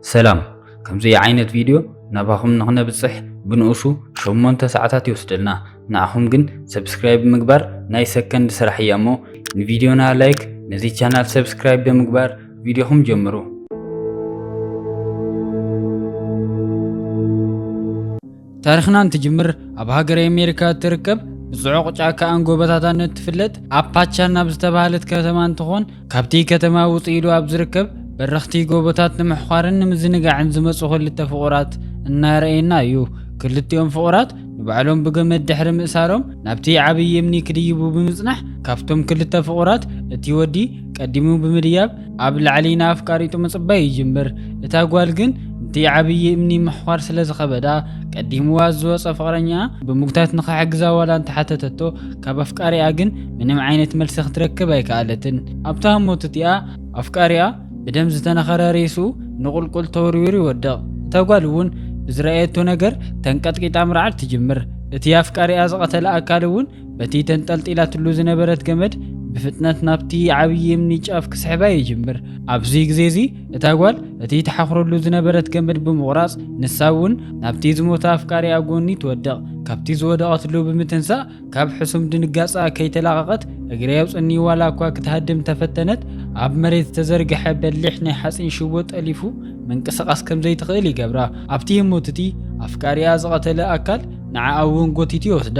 سلام كمزي عينة فيديو نباخم نغنى بصح بنقصو شمونتا ساعتات يوصدلنا ناخم جن سبسكرايب بمقبار ناي سكند سرحي امو نفيديونا لايك نزي چانال سبسكرايب بمقبار فيديوهم جمرو تاريخنا انتجمر اب هاجر امريكا تركب بزعوق ጫካ አንጎበታታነት ትፍለጥ አፓቻና ብዝተባሃለት ከተማ እንትኾን ካብቲ ከተማ ውጽኢሉ ኣብ ዝርከብ በረኽቲ ጎቦታት ንምሕዃርን ንምዝንጋዕን ዝመጹ ክልተ ፍቑራት እናረአየና እዩ። ክልቲኦም ፍቑራት ንባዕሎም ብገመድ ድሕሪ ምእሳሮም ናብቲ ዓብይ እምኒ ክድይቡ ብምጽናሕ ካብቶም ክልተ ፍቑራት እቲ ወዲ ቀዲሙ ብምድያብ ኣብ ላዕሊ ናፍቃሪጡ ምጽባይ ይጅምር። እታ ጓል ግን እቲ ዓብይ እምኒ ምሕዃር ስለ ዝኸበዳ ቀዲምዋ ዝወፀ ፍቕረኛ ብምጉታት ንኽሕግዛ ዋላ እንተሓተተቶ ካብ ኣፍቃሪኣ ግን ምንም ዓይነት መልሲ ክትረክብ ኣይከኣለትን። ኣብታ ሞት እቲኣ ኣፍቃሪኣ ብደም ዝተነኸረ ሬሱ ንቁልቁል ተወርዊሩ ይወድቕ። እታ ጓል እውን ብዝረአየቶ ነገር ተንቀጥቂጣ ምርዓድ ትጅምር። እቲ ኣፍቃሪኣ ዝቐተለ ኣካል እውን በቲ ተንጠልጢላትሉ ዝነበረት ገመድ بفتنات نابتي عبي مني ጫፍ ክስሕባ ይጅምር። ኣብዚ ግዜ እዚ እታ ጓል እቲ ተሓኽረሉ ዝነበረት ገመድ ብምቑራጽ ንሳውን ናብቲ ዝሞተ ኣፍቃሪኣ ጎኒ ትወድቕ። ካብቲ ዝወደቐትሉ ብምትንሳእ ካብ ሕሱም ድንጋጻ ከይተላቐቐት እግሪ ያውፅኒ ዋላ እኳ ክትሃድም ተፈተነት ኣብ መሬት ተዘርግሐ በሊሕ ናይ ሓፂን ሽቦ ጠሊፉ ምንቅስቓስ ከም ዘይትኽእል ይገብራ። ኣብቲ ሞት እቲ ኣፍቃሪኣ ዝቐተለ ኣካል ንዓኣ እውን ጎቲቱ ይወስዳ።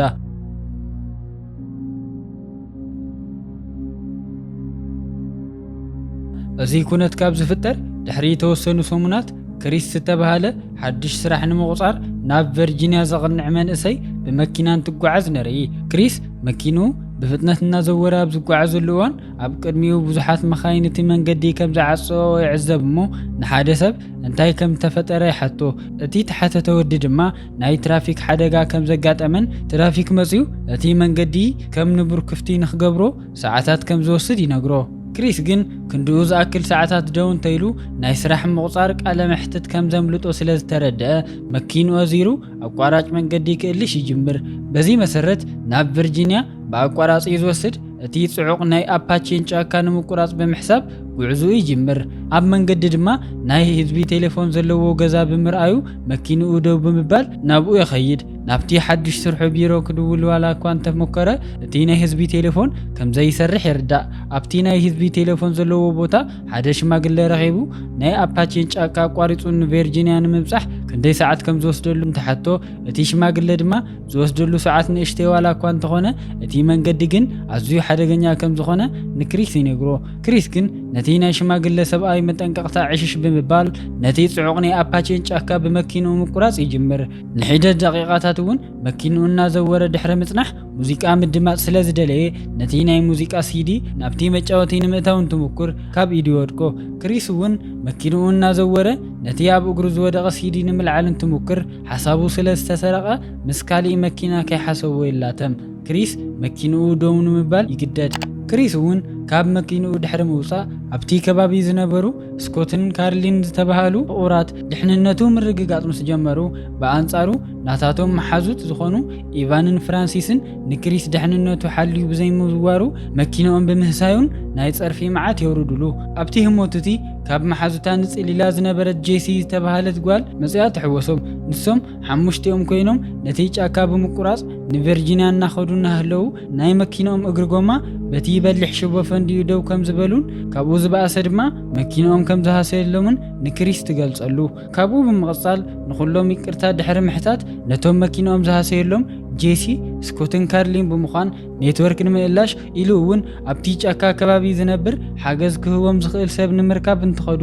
እዚ ኩነት ካብ ዝፍጠር ድሕሪ ተወሰኑ ሰሙናት ክሪስ ዝተባሃለ ሓድሽ ስራሕ ንምቁጻር ናብ ቨርጂኒያ ዘቕንዕ መንእሰይ ብመኪናን ትጓዓዝ ነርኢ። ክሪስ መኪኑ ብፍጥነት እናዘወረ ኣብ ዝጓዓዘሉ እዋን ኣብ ቅድሚኡ ብዙሓት መኻይን እቲ መንገዲ ከም ዝዓጽኦ ይዕዘብ እሞ ንሓደ ሰብ እንታይ ከም ተፈጠረ ይሓቶ። እቲ ተሓተተ ወዲ ድማ ናይ ትራፊክ ሓደጋ ከም ዘጋጠመን ትራፊክ መጺኡ እቲ መንገዲ ከም ንቡር ክፍቲ ንኽገብሮ ሰዓታት ከም ዝወስድ ይነግሮ። ክሪስ ግን ክንድኡ ዝኣክል ሰዓታት ደው እንተይሉ ናይ ስራሕ ምቁጻር ቃለ መሕተት ከም ዘምልጦ ስለ ዝተረድአ መኪኑ ኣዚሩ ኣቋራጭ መንገዲ ክእልሽ ይጅምር። በዚ መሰረት ናብ ቨርጂኒያ ብኣቋራጺ ዝወስድ እቲ ጽዑቕ ናይ ኣፓቼን ጫካ ንምቁራጽ ብምሕሳብ ጉዕዙ ይጅምር። ኣብ መንገዲ ድማ ናይ ህዝቢ ቴሌፎን ዘለዎ ገዛ ብምርኣዩ መኪንኡ ደው ብምባል ናብኡ ይኸይድ። ናብቲ ሓድሽ ስርሑ ቢሮ ክድውል ዋላ እኳ እንተሞከረ እቲ ናይ ህዝቢ ቴሌፎን ከም ዘይሰርሕ ይርዳእ። ኣብቲ ናይ ህዝቢ ቴሌፎን ዘለዎ ቦታ ሓደ ሽማግለ ረኺቡ ናይ ኣፓቼን ጫካ ኣቋሪጹ ንቨርጂኒያ ንምብጻሕ ክንደይ ሰዓት ከም ዝወስደሉ እንተሓቶ እቲ ሽማግለ ድማ ዝወስደሉ ሰዓት ንእሽተይ ዋላ እኳ እንተኾነ እቲ መንገዲ ግን ኣዝዩ ሓደገኛ ከም ዝኾነ ንክሪስ ይነግሮ። ክሪስ ግን ነቲ ናይ ሽማግለ ሰብኣይ መጠንቀቕታ ዕሽሽ ብምባል ነቲ ጽዑቕ ናይ ኣፓቼን ጫካ ብመኪንኡ ምቁራጽ ይጅምር። ንሒደት ደቂቓታት እውን መኪንኡ እናዘወረ ድሕሪ ምጽናሕ ሙዚቃ ምድማጽ ስለ ዝደለየ ነቲ ናይ ሙዚቃ ሲዲ ናብቲ መጫወቲ ንምእታው እንትሙኩር ካብ ኢዱ ይወድቆ። ክሪስ እውን መኪንኡ እናዘወረ ነቲ ኣብ እግሩ ዝወደቐ ሲዲ ንምልዓል እንትሙክር ሓሳቡ ስለ ዝተሰረቐ ምስ ካሊእ መኪና ከይሓሰቦ ይላተም። ክሪስ መኪንኡ ደው ንምባል ይግደድ። ክሪስ እውን ካብ መኪንኡ ድሕሪ ምውፃእ ኣብቲ ከባቢ ዝነበሩ ስኮትን ካርሊን ዝተባሃሉ ፍቑራት ድሕንነቱ ምርግጋጽ ምስ ጀመሩ ብኣንጻሩ ናታቶም መሓዙት ዝኾኑ ኢቫንን ፍራንሲስን ንክሪስ ድሕንነቱ ሓልዩ ብዘይምዝዋሩ መኪንኦም ብምህሳዩን ናይ ጸርፊ መዓት የውርድሉ። ኣብቲ ህሞት እቲ ካብ መሓዙታ ንጽሊላ ዝነበረት ጄሲ ዝተባሃለት ጓል መጽያ ትሕወሶም። ንሶም ሓሙሽቲኦም ኮይኖም ነቲ ጫካ ብምቁራጽ ንቨርጂኒያ እናኸዱ እናህለዉ ናይ መኪኖኦም እግሪ ጎማ በቲ በሊሕ ሽቦ ፈንዲዩ ደው ከም ዝበሉን ካብኡ ዝበኣሰ ድማ መኪኖኦም ከም ዝሃሰየሎምን ንክሪስ ትገልጸሉ። ካብኡ ብምቕጻል ንኹሎም ይቅርታ ድሕሪ ምሕታት ነቶም መኪኖኦም ዝሃሰየሎም ጄሲ ስኮትን ካርሊን ብምዃን ኔትወርክ ንምእላሽ ኢሉ እውን ኣብቲ ጫካ ከባቢ ዝነብር ሓገዝ ክህቦም ዝኽእል ሰብ ንምርካብ እንትኸዱ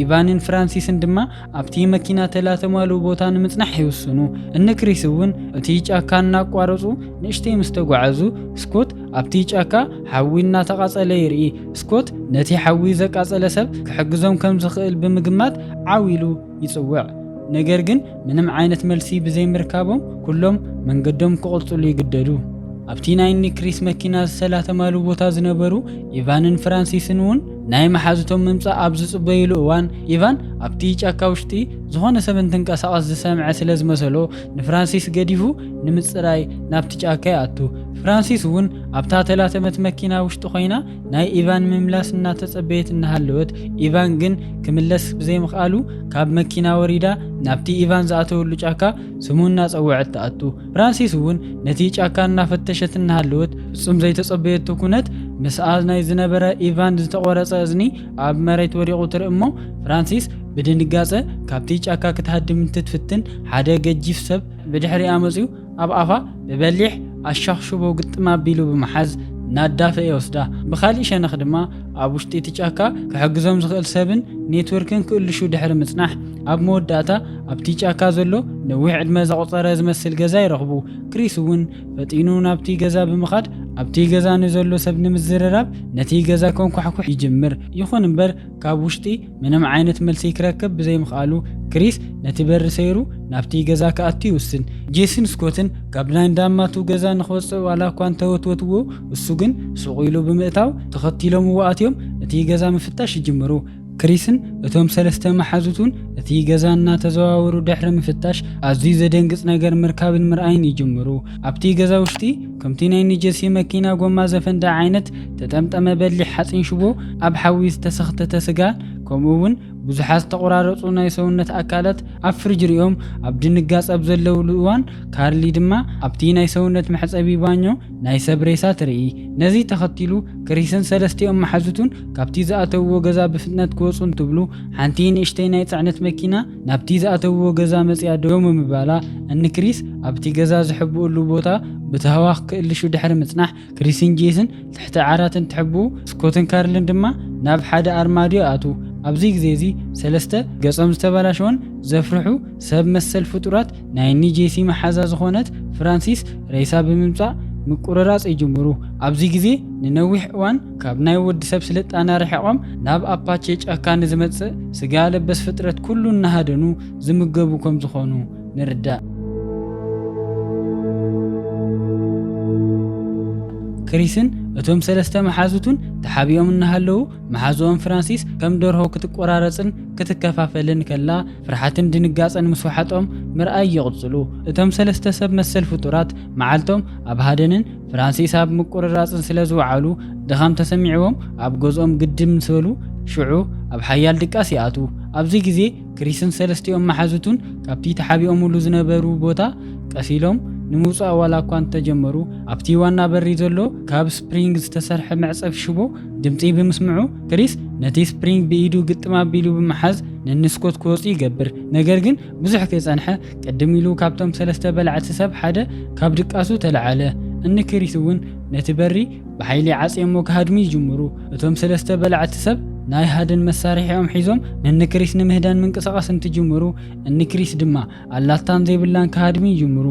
ኢቫንን ፍራንሲስን ድማ ኣብቲ መኪና ተላተማሉ ቦታ ንምጽናሕ ይውስኑ። እነክሪስ እውን እቲ ጫካ እናቋረጹ ንእሽተይ ምስ ተጓዓዙ ስኮት ኣብቲ ጫካ ሓዊ እናተቃጸለ ይርኢ። ስኮት ነቲ ሓዊ ዘቃጸለ ሰብ ክሕግዞም ከም ዝኽእል ብምግማት ዓዊሉ ይጽውዕ። ነገር ግን ምንም ዓይነት መልሲ ብዘይምርካቦም ኩሎም መንገዶም ክቕልጽሉ ይግደዱ። ኣብቲ ናይ ክሪስ መኪና ዝሰላተማሉ ቦታ ዝነበሩ ኢቫንን ፍራንሲስን እውን ናይ መሓዝቶም ምምጻእ ኣብ ዝጽበይሉ እዋን ኢቫን ኣብቲ ጫካ ውሽጢ ዝኾነ ሰብ እንትንቀሳቐስ ዝሰምዐ ስለ ዝመሰሎ ንፍራንሲስ ገዲፉ ንምጽራይ ናብቲ ጫካ ይኣቱ። ፍራንሲስ እውን ኣብታ ተላተመት መኪና ውሽጢ ኮይና ናይ ኢቫን ምምላስ እናተጸበየት እናሃለወት ኢቫን ግን ክምለስ ብዘይምኽኣሉ ካብ መኪና ወሪዳ ናብቲ ኢቫን ዝኣተወሉ ጫካ ስሙ እናጸውዐት ተኣቱ። ፍራንሲስ እውን ነቲ ጫካ እናፈተሸት እናሃለወት ፍጹም ዘይተጸበየቶ ኩነት ምስኣ ናይ ዝነበረ ኢቫን ዝተቆረጸ እዝኒ ኣብ መሬት ወዲቑ ትርኢ እሞ ፍራንሲስ ብድንጋጸ ካብቲ ጫካ ክትሃድም እንትትፍትን ሓደ ገጂፍ ሰብ ብድሕሪኣ መጺኡ ኣብ ኣፋ ብበሊሕ ኣሻኽሽቦ ግጥም ኣቢሉ ብምሓዝ ናዳፈአ ይወስዳ። ብኻሊእ ሸነኽ ድማ ኣብ ውሽጢ እቲ ጫካ ክሕግዞም ዝኽእል ሰብን ኔትወርክን ክእልሹ ድሕሪ ምጽናሕ ኣብ መወዳእታ ኣብቲ ጫካ ዘሎ ነዊሕ ዕድመ ዘቆፀረ ዝመስል ገዛ ይረኽቡ። ክሪስ እውን ፈጢኑ ናብቲ ገዛ ብምኻድ ኣብቲ ገዛ ንዘሎ ሰብ ንምዝርራብ ነቲ ገዛ ከንኳሕኩሕ ይጅምር። ይኹን እምበር ካብ ውሽጢ ምንም ዓይነት መልሲ ክረክብ ብዘይምኽኣሉ ክሪስ ነቲ በሪ ሰይሩ ናብቲ ገዛ ከኣቱ ይውስን። ጄሰን ስኮትን ካብ ናይ እንዳማቱ ገዛ ንኽወፅእ ዋላ እኳ እንተወትወትዎ እሱ ግን ሱቕ ኢሉ ብምእታው ተኸቲሎም ኣትዮም እቲ ገዛ ምፍታሽ ይጅምሩ። ክሪስን እቶም ሰለስተ መሓዙቱን እቲ ገዛ እናተዘዋወሩ ድሕሪ ምፍታሽ ኣዝዩ ዘደንግጽ ነገር ምርካብን ምርኣይን ይጅምሩ። ኣብቲ ገዛ ውሽጢ ከምቲ ናይ ኒጀሲ መኪና ጎማ ዘፈንዳ ዓይነት ተጠምጠመ በሊሕ ሓፂን ሽቦ ኣብ ሓዊ ዝተሰኽተተ ስጋ ከምኡውን ብዙሓት ተቆራረጹ ናይ ሰውነት ኣካላት ኣብ ፍሪጅ ሪኦም ኣብ ድንጋጸ ኣብ ዘለውሉ እዋን ካርሊ ድማ ኣብቲ ናይ ሰውነት መሕጸቢ ባኞ ናይ ሰብ ሬሳ ትርኢ። ነዚ ተኸቲሉ ክሪስን ሰለስቲኦም መሓዙቱን ካብቲ ዝኣተውዎ ገዛ ብፍጥነት ክወፁ እንትብሉ ሓንቲ ንእሽተይ ናይ ጽዕነት መኪና ናብቲ ዝኣተውዎ ገዛ መጽያ ደው ምባላ ክሪስ ኣብቲ ገዛ ዝሕብኡሉ ቦታ ብተህዋኽ ክእልሹ ድሕሪ ምጽናሕ ክሪስን ጄሰን ትሕቲ ዓራት እንትሕብኡ ስኮትን ካርልን ድማ ናብ ሓደ ኣርማድዮ ኣቱ። ኣብዚ ግዜ እዚ ሰለስተ ገጾም ዝተበላሸውን ዘፍርሑ ሰብ መሰል ፍጡራት ናይ ኒጀሲ መሓዛ ዝኾነት ፍራንሲስ ሬሳ ብምምጻእ ምቁርራጽ ይጅምሩ። ኣብዚ ግዜ ንነዊሕ እዋን ካብ ናይ ወዲ ሰብ ስልጣነ ርሒቖም ናብ ኣፓቼ ጫካ ንዝመጽእ ስጋ ለበስ ፍጥረት ኩሉ እናሃደኑ ዝምገቡ ከም ዝኾኑ ንርዳእ። ክሪስን እቶም ሰለስተ መሓዙቱን ተሓቢኦም እናሃለዉ መሓዝኦም ፍራንሲስ ከም ደርሆ ክትቆራረጽን ክትከፋፈልን ከላ ፍርሓትን ድንጋጸን ምስ ወሓጦም ምርኣይ ይቕጽሉ። እቶም ሰለስተ ሰብ መሰል ፍጡራት መዓልቶም ኣብ ሃደንን ፍራንሲስ ኣብ ምቁርራጽን ስለ ዝወዓሉ ድኻም ተሰሚዕዎም ኣብ ገዝኦም ግድም ስበሉ ሽዑ ኣብ ሓያል ድቃስ ይኣቱ። ኣብዚ ግዜ ክሪስን ሰለስቲኦም መሓዙቱን ካብቲ ተሓቢኦምሉ ዝነበሩ ቦታ ቀሲሎም ንምውጻእ ዋላ እኳ እንተጀመሩ ኣብቲ ዋና በሪ ዘሎ ካብ ስፕሪንግ ዝተሰርሐ መዕጸፍ ሽቦ ድምጺ ብምስምዑ ክሪስ ነቲ ስፕሪንግ ብኢዱ ግጥም ኣቢሉ ብምሓዝ ንንስኮት ክወጽ ይገብር። ነገር ግን ብዙሕ ከይጸንሐ ቅድም ኢሉ ካብቶም ሰለስተ በላዕቲ ሰብ ሓደ ካብ ድቃሱ ተለዓለ። ክሪስ እውን ነቲ በሪ ብሓይሊ ዓጽየሞ ክሃድሙ ይጅምሩ። እቶም ሰለስተ በላዕቲ ሰብ ናይ ሃደን መሳርሒኦም ሒዞም ክሪስ ንምህዳን ምንቅስቓስ እንትጅምሩ ክሪስ ድማ ኣላታን ዘይብላን ክሃድሙ ይጅምሩ።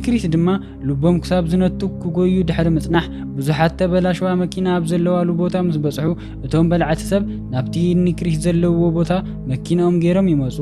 ክሪስ ድማ ልቦም ክሳብ ዝነቱ ክጎዩ ድሕሪ ምጽናሕ ብዙሓት ተበላሽዋ መኪና ኣብ ዘለዋሉ ቦታ ምስ በጽሑ እቶም በላዕቲ ሰብ ናብቲ ክሪስ ዘለውዎ ቦታ መኪናኦም ገይሮም ይመጹ።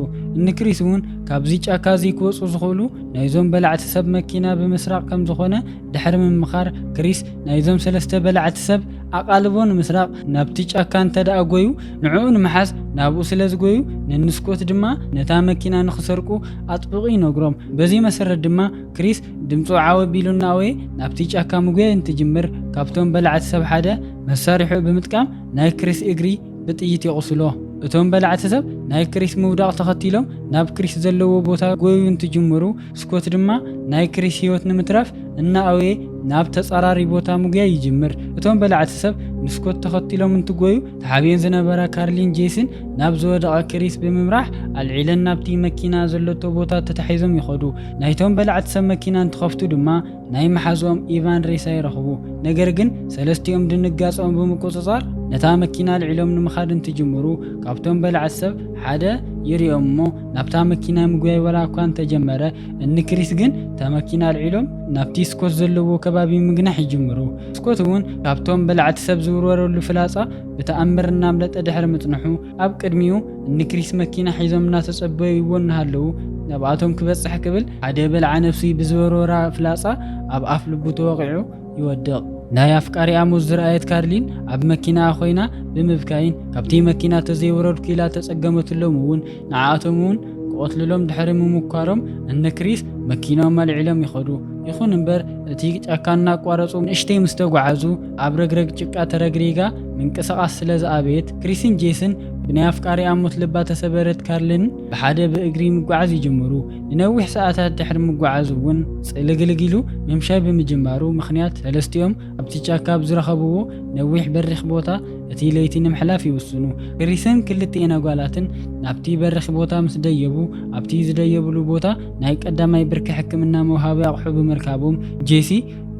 ክሪስ እውን ካብዚ ጫካ እዚ ክወጹ ዝኽእሉ ናይዞም በላዕቲ ሰብ መኪና ብምስራቅ ከም ዝኾነ ድሕሪ ምምኻር ክሪስ ናይዞም ሰለስተ በላዕቲ ሰብ ኣቓልቦ ንምስራቅ ናብቲ ጫካ እንተደኣ ጎዩ ንዕኡ ንምሓዝ ናብኡ ስለ ዝጎዩ ንስኮት ድማ ነታ መኪና ንኽሰርቁ ኣጥብቑ ይነግሮም። በዚ መሰረት ድማ ክሪስ ድምፁ ዓወቢሉ እናወየ ናብቲ ጫካ ምጉያ እንትጅምር ካብቶም በላዕቲ ሰብ ሓደ መሳርሒኡ ብምጥቃም ናይ ክሪስ እግሪ ብጥይት ይቕስሎ። እቶም በላዕቲ ሰብ ናይ ክሪስ ምውዳቕ ተኸቲሎም ናብ ክሪስ ዘለዎ ቦታ ጎዩ እንትጅምሩ ስኮት ድማ ናይ ክሪስ ህይወት ንምትራፍ እናኣወየ ናብ ተጻራሪ ቦታ ምጉያ ይጅምር። እቶም በላዕቲ ሰብ ንስኮት ተኸቲሎም እንትጎዩ ተሓቢየን ዝነበራ ካርሊን ጄሰን ናብ ዝወደቐ ክሪስ ብምምራሕ ኣልዒለን ናብቲ መኪና ዘለቶ ቦታ ተታሒዞም ይኸዱ። ናይቶም በላዕቲ ሰብ መኪና እንትኸፍቱ ድማ ናይ መሓዝኦም ኢቫን ሬሳ ይረኽቡ። ነገር ግን ሰለስቲኦም ድንጋጾም ብምቁጽጻር ነታ መኪና ልዒሎም ንምኻድ እንትጅምሩ ካብቶም በላዕቲ ሰብ ሓደ ይሪኦም እሞ ናብታ መኪና ምጉያይ ወላ እኳ እንተጀመረ ክሪስ ግን እታ መኪና ልዒሎም ናብቲ ስኮት ዘለዎ ከባቢ ምግናሕ ይጅምሩ። ስኮት እውን ካብቶም በላዕቲ ሰብ ዝውርወረሉ ፍላጻ ብተኣምር እናምለጠ ድሕሪ ምጽንሑ ኣብ ቅድሚኡ ክሪስ መኪና ሒዞም እናተጸበይዎ እናሃለዉ ናብኣቶም ክበጽሕ ክብል ሓደ በልዓ ነፍሲ ብዝወርወራ ፍላጻ ኣብ ኣፍ ልቡ ተወቂዑ ይወድቕ። ናይ ኣፍቃሪ ኣሙስ ዝረኣየት ካርሊን ኣብ መኪና ኮይና ብምብካይን ካብቲ መኪና ተዘይወረዱ ኪላ ተጸገመትሎም እውን ንዓኣቶም እውን ቆትልሎም ድሕሪ ምሙኳሮም እነ ክሪስ መኪናኦም መልዒሎም ይኸዱ። ይኹን እምበር እቲ ጫካና ቋረጹ ንእሽተይ ምስ ተጓዓዙ ኣብ ረግረግ ጭቃ ተረግሪጋ ምንቅስቓስ ስለ ዝኣበየት ክሪስን ጄስን ብናይ ኣፍቃሪ ኣሙት ልባ ተሰበረት ካርሊን ብሓደ ብእግሪ ምጓዓዝ ይጅምሩ። ንነዊሕ ሰዓታት ድሕሪ ምጓዓዝ እውን ጽልግልግ ኢሉ ምምሻይ ብምጅማሩ ምኽንያት ሰለስቲኦም ኣብቲ ጫካ ብዝረኸብዎ ነዊሕ በሪኽ ቦታ እቲ ለይቲ ንምሕላፍ ይውስኑ። ክሪስን ክልቲአን ኣጓላትን ናብቲ በሪኽ ቦታ ምስ ደየቡ ኣብቲ ዝደየብሉ ቦታ ናይ ቀዳማይ ብርኪ ሕክምና መውሃቢ ኣቑሑ ብምርካቦም ጄሲ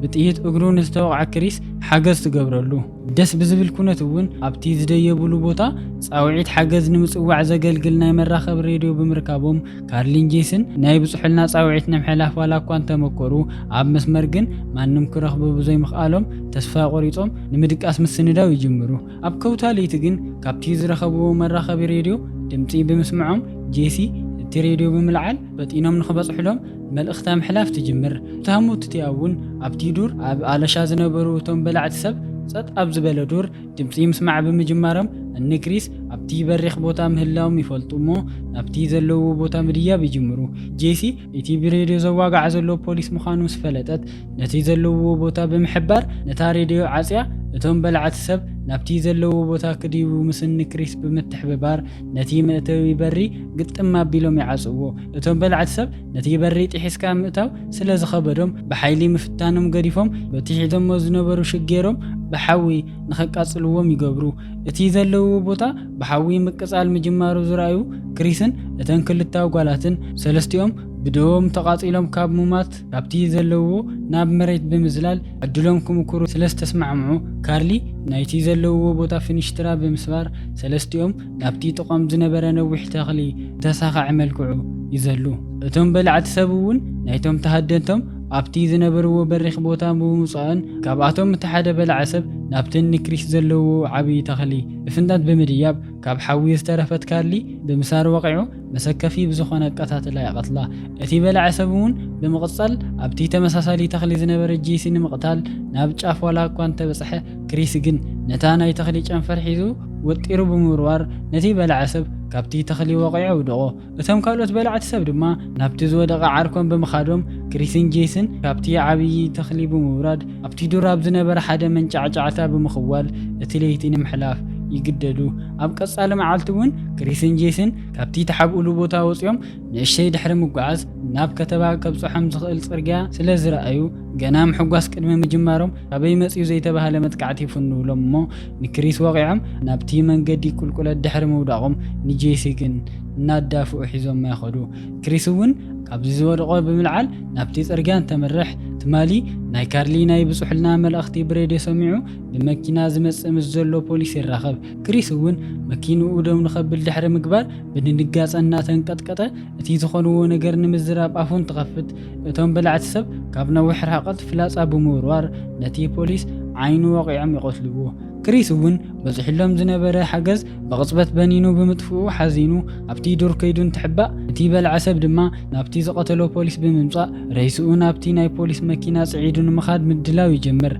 ብጥይት እግሩ ንዝተወቕዐ ክሪስ ሓገዝ ትገብረሉ። ደስ ብዝብል ኩነት እውን ኣብቲ ዝደየብሉ ቦታ ጻውዒት ሓገዝ ንምጽዋዕ ዘገልግል ናይ መራኸቢ ሬድዮ ብምርካቦም ካርሊን ጄስን ናይ ብጽሑልና ጻውዒት ንምሕላፍ ዋላ እኳ እንተመከሩ ኣብ መስመር ግን ማንም ክረኽቡ ብዘይምኽኣሎም ተስፋ ቆሪጾም ንምድቃስ ምስንዳው ይጅምሩ። ኣብ ከውታ ለይቲ ግን ካብቲ ዝረኸብዎ መራኸቢ ሬድዮ ድምፂ ብምስምዖም ጄሲ እቲ ሬድዮ ብምልዓል በጢኖም ንኽበጽሕሎም መልእኽታ ምሕላፍ ትጅምር። እታሙት እቲኣ እውን ኣብቲ ዱር ኣብ ኣለሻ ዝነበሩ እቶም በላዕቲ ሰብ ጸጥ ኣብ ዝበለ ዱር ድምፂ ምስማዕ ብምጅማሮም እኒ ክሪስ ኣብቲ በሪኽ ቦታ ምህላዎም ይፈልጡ እሞ ናብቲ ዘለዎ ቦታ ምድያብ ይጅምሩ። ጄሲ እቲ ብሬድዮ ዘዋጋዕ ዘሎ ፖሊስ ምዃኑ ምስ ፈለጠት ነቲ ዘለዎ ቦታ ብምሕባር ነታ ሬድዮ ዓጽያ እቶም በላዕቲ ሰብ ናብቲ ዘለዎ ቦታ ክድይቡ ምስኒ ክሪስ ብምትሕብባር ነቲ መእተዊ በሪ ግጥም ኣቢሎም ይዓጽዎ። እቶም በላዕቲ ሰብ ነቲ በሪ ጥሒስካ ምእታው ስለ ዝኸበዶም ብሓይሊ ምፍታኖም ገዲፎም በቲ ሒዞሞ ዝነበሩ ሽጌሮም ብሓዊ ንኸቃጽልዎም ይገብሩ። እቲ ዘለዎ ቦታ ብሓዊ ምቅጻል ምጅማሩ ዝረኣዩ ክሪስን እተን ክልተ ኣጓላትን ሰለስቲኦም ብደዎም ተቃጺሎም ካብ ሙማት ካብቲ ዘለዎ ናብ መሬት ብምዝላል ዕድሎም ክምኩሩ ስለ ዝተስማዕምዑ ካርሊ ናይቲ ዘለዎ ቦታ ፍንሽትራ ብምስባር ሰለስቲኦም ናብቲ ጥቆም ዝነበረ ነዊሕ ተኽሊ ተሳኻዕ መልክዑ ይዘሉ። እቶም በላዕቲ ሰብ እውን ናይቶም ተሃደንቶም ኣብቲ ዝነበርዎ በሪኽ ቦታ ብምውፃእን ካብኣቶም እቲ ሓደ በላዕ ሰብ ናብቲ ክሪስ ዘለዎ ዓብዪ ተኽሊ ብፍንዳት ብምድያብ ካብ ሓዊ ዝተረፈት ካርሊ ብምሳር ወቂዑ መሰከፊ ብዝኾነ ቀታትላ ይቐትላ። እቲ በላዕ ሰብ እውን ብምቕጻል ኣብቲ ተመሳሳሊ ተኽሊ ዝነበረ ጄሲ ንምቕታል ናብ ጫፍ ዋላ እኳ እንተበጽሐ ክሪስ ግን ነታ ናይ ተኽሊ ጨንፈር ሒዙ ወጢሩ ብምውርዋር ነቲ በላዕ ሰብ ካብቲ ተኽሊ ወቂዑ ውድቆ። እቶም ካልኦት በላዕቲ ሰብ ድማ ናብቲ ዝወደቐ ዓርኮም ብምኻዶም ክሪስን ጄስን ካብቲ ዓብዪ ተኽሊ ብምውራድ ኣብቲ ዱር ኣብ ዝነበረ ሓደ መንጫዕጫዕታ ብምኽዋል እቲ ለይቲ ንምሕላፍ ይግደዱ። ኣብ ቀጻሊ መዓልቲ እውን ክሪስን ጄስን ካብቲ ተሓብኡሉ ቦታ ወፂኦም ንእሽተይ ድሕሪ ምጓዓዝ ናብ ከተማ ከብጽሖም ዝኽእል ጽርግያ ስለ ዝረኣዩ ገና ምሕጓስ ቅድሚ ምጅማሮም ካበይ መጺኡ ዘይተባህለ መጥቃዕቲ ይፍንውሎም እሞ ንክሪስ ወቂዖም ናብቲ መንገዲ ቁልቁለት ድሕሪ ምውዳቖም ንጄሲ ግን እናዳፍኡ ሒዞም ይኸዱ። ክሪስ እውን ካብዚ ዝወደቆ ብምልዓል ናብቲ ጽርግያ እንተመርሕ ትማሊ ናይ ካርሊ ናይ ብጽሑልና መልእኽቲ ብሬድዮ ሰሚዑ ብመኪና ዝመጽእ ምስ ዘሎ ፖሊስ ይራኸብ። ክሪስ እውን መኪንኡ ደው ንኸብል ድሕሪ ምግባር ብድንጋጸ እናተንቀጥቀጠ እቲ ዝኾንዎ ነገር ንምዝራብ ኣፉን ትኸፍት። እቶም በላዕቲ ሰብ ካብ ነዊሕ ርሕቐት ፍላጻ ብምውርዋር ነቲ ፖሊስ ዓይኑ ወቂዖም ይቆትልዎ። ክሪስ እውን በጽሕሎም ዝነበረ ሓገዝ ብቕጽበት በኒኑ ብምጥፍኡ ሓዚኑ ኣብቲ ዱር ከይዱ እንትሕባእ እቲ በልዓ ሰብ ድማ ናብቲ ዝቐተሎ ፖሊስ ብምምጻእ ረይስኡ ናብቲ ናይ ፖሊስ መኪና ጽዒዱ ንምኻድ ምድላው ይጀምር።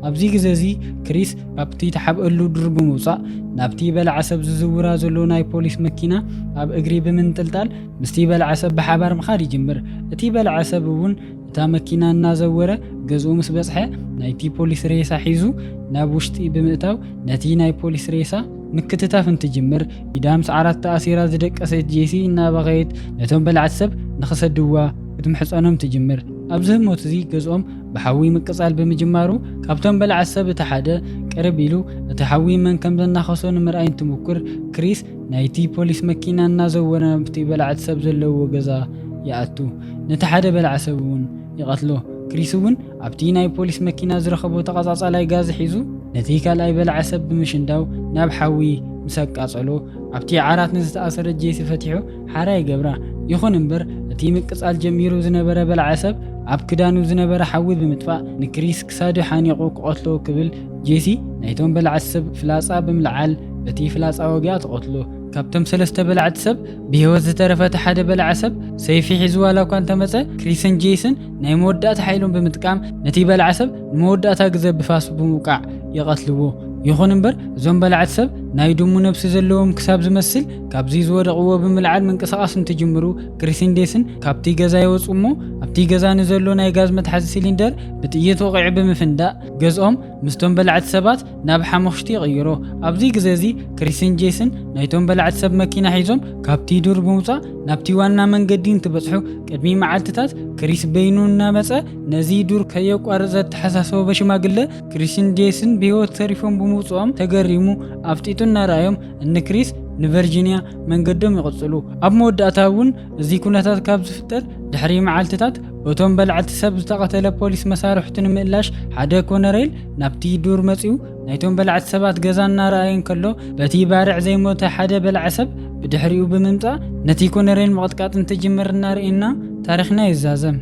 ኣብዚ ግዜ እዚ ክሪስ ካብቲ ተሓብአሉ ዱር ብምውጻእ ናብቲ በልዓ ሰብ ዝዝውራ ዘሎ ናይ ፖሊስ መኪና ኣብ እግሪ ብምንጥልጣል ምስቲ በልዓ ሰብ ብሓባር ምኻድ ይጅምር። እቲ በልዓ ሰብ እውን እታ መኪና እናዘወረ ገዝኡ ምስ በጽሐ ናይቲ ፖሊስ ሬሳ ሒዙ ናብ ውሽጢ ብምእታው ነቲ ናይ ፖሊስ ሬሳ ምክትታፍ እንትጅምር ኢዳ ምስ ዓራት ተኣሲራ ዝደቀሰት ጄሲ እናበኸየት ነቶም በላዕቲ ሰብ ንኽሰድዋ ክትምሕፀኖም ትጅምር። ኣብዚ ህሞት እዚ ገዝኦም ብሓዊ ምቅጻል ብምጅማሩ ካብቶም በላዕቲ ሰብ እቲ ሓደ ቅርብ ኢሉ እቲ ሓዊ መን ከም ዘናኸሶ ንምርኣይ እንትምኩር ክሪስ ናይቲ ፖሊስ መኪና እናዘወረ ናብቲ በላዕቲ ሰብ ዘለዎ ገዛ ይኣቱ። ነቲ ሓደ በላዕ ሰብ እውን ይቐትሎ። ክሪስ እውን ኣብቲ ናይ ፖሊስ መኪና ዝረኸቦ ተቐጻጻላይ ጋዝ ሒዙ ነቲ ካልኣይ በላዕ ሰብ ብምሽንዳው ናብ ሓዊ ምስ ኣቃጸሎ ኣብቲ ዓራት ንዝተኣሰረ ጄሲ ፈቲሑ ሓራ ይገብራ። ይኹን እምበር እቲ ምቅጻል ጀሚሩ ዝነበረ በላዕ ሰብ ኣብ ክዳኑ ዝነበረ ሓዊ ብምጥፋእ ንክሪስ ክሳዱ ሓኒቑ ክቐትሎ ክብል ጄሲ ናይቶም በላዕቲ ሰብ ፍላጻ ብምልዓል በቲ ፍላጻ ወጊኣ ትቐትሎ። ካብቶም ሰለስተ በላዕቲ ሰብ ብህይወት ዝተረፈተ ሓደ በላዕ ሰብ ሰይፊ ሒዙ ዋላ እኳ እንተመፀ ክሪስን ጄሰን ናይ መወዳእታ ሓይሎም ብምጥቃም ነቲ በላዕ ሰብ ንመወዳእታ ግዜ ብፋስ ብምውቃዕ ይቐትልዎ። ይኹን እምበር እዞም በላዕቲ ሰብ ናይ ድሙ ነብሲ ዘለዎም ክሳብ ዝመስል ካብዚ ዝወደቕዎ ብምልዓል ምንቅስቓስ እንትጅምሩ ክሪስን ጄሰን ካብቲ ገዛ ይወፁ እሞ ኣብቲ ገዛ ንዘሎ ናይ ጋዝ መትሓዚ ሲሊንደር ብጥይት ወቂዑ ብምፍንዳእ ገዝኦም ምስቶም በላዕቲ ሰባት ናብ ሓሙኽሽቲ ይቕይሮ። ኣብዚ ግዜ እዚ ክሪስን ጄሰን ናይቶም በላዕቲ ሰብ መኪና ሒዞም ካብቲ ዱር ብምውፃእ ናብቲ ዋና መንገዲ እንትበፅሑ ቅድሚ መዓልትታት ክሪስ በይኑ እናመፀ ነዚ ዱር ከየቋርፀ ተሓሳሰቦ በሽማግለ ክሪስን ጄሰን ብሂወት ተሪፎም ብምውፅኦም ተገሪሙ ኣፍጢጡ እናረኣዮም ክሪስ ንቨርጂኒያ መንገዶም ይቕፅሉ። ኣብ መወዳእታ እውን እዚ ኩነታት ካብ ዝፍጠር ድሕሪ መዓልትታት እቶም በላዕቲ ሰብ ዝተቐተለ ፖሊስ መሳርሕቲ ንምእላሽ ሓደ ኮነሬል ናብቲ ዱር መፂኡ ናይቶም በላዕቲ ሰባት ገዛ እናረኣየ እንከሎ በቲ ባርዕ ዘይሞተ ሓደ በላዕ ሰብ ብድሕሪኡ ብምምፃእ ነቲ ኮነሬል ምቕጥቃጥ እንትጅምር እናርአና ታሪኽና ይዛዘም።